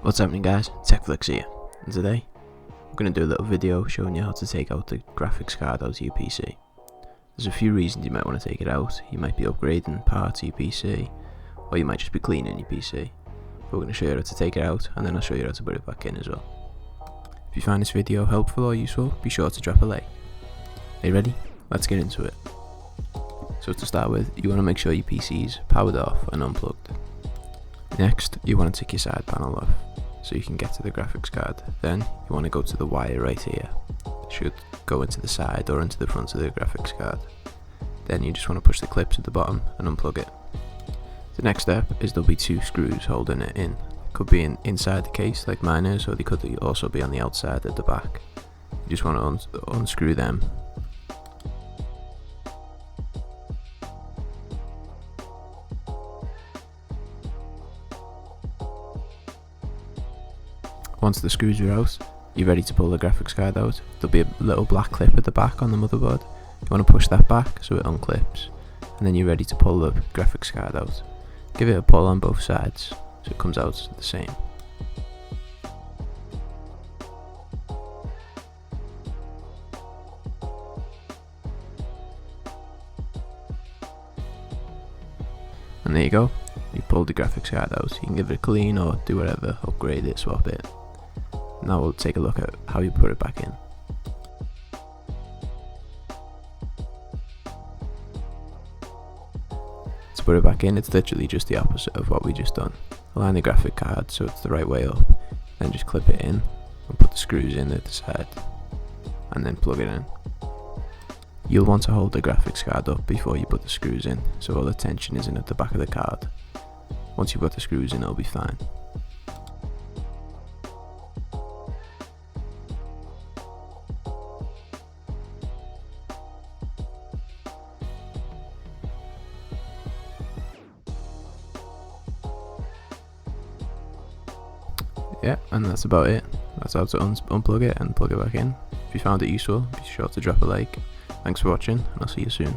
What's happening, guys? TechFlix here, and today I'm going to do a little video showing you how to take out the graphics card out of your PC. There's a few reasons you might want to take it out. You might be upgrading parts of your PC, or you might just be cleaning your PC. But we're going to show you how to take it out, and then I'll show you how to put it back in as well. If you find this video helpful or useful, be sure to drop a like. Are you ready? Let's get into it. So to start with, you want to make sure your PC's powered off and unplugged. Next, you want to take your side panel off, so you can get to the graphics card. Then, you want to go to the wire right here. It should go into the side or into the front of the graphics card. Then you just want to push the clips at the bottom and unplug it. The next step is there'll be two screws holding it in. Could be inside the case like mine is, or they could also be on the outside at the back. You just want to unscrew them. Once the screws are out, you're ready to pull the graphics card out. There'll be a little black clip at the back on the motherboard. You want to push that back so it unclips, and then you're ready to pull the graphics card out. Give it a pull on both sides so it comes out the same. And there you go, you pulled the graphics card out. You can give it a clean or do whatever, upgrade it, swap it. Now we'll take a look at how you put it back in. To put it back in, it's literally just the opposite of what we just done. Align the graphic card so it's the right way up, then just clip it in and put the screws in at the side, and then plug it in. You'll want to hold the graphics card up before you put the screws in, so all the tension isn't at the back of the card. Once you've got the screws in, it'll be fine. Yeah, and that's about it. That's how to unplug it and plug it back in. If you found it useful, be sure to drop a like. Thanks for watching, and I'll see you soon.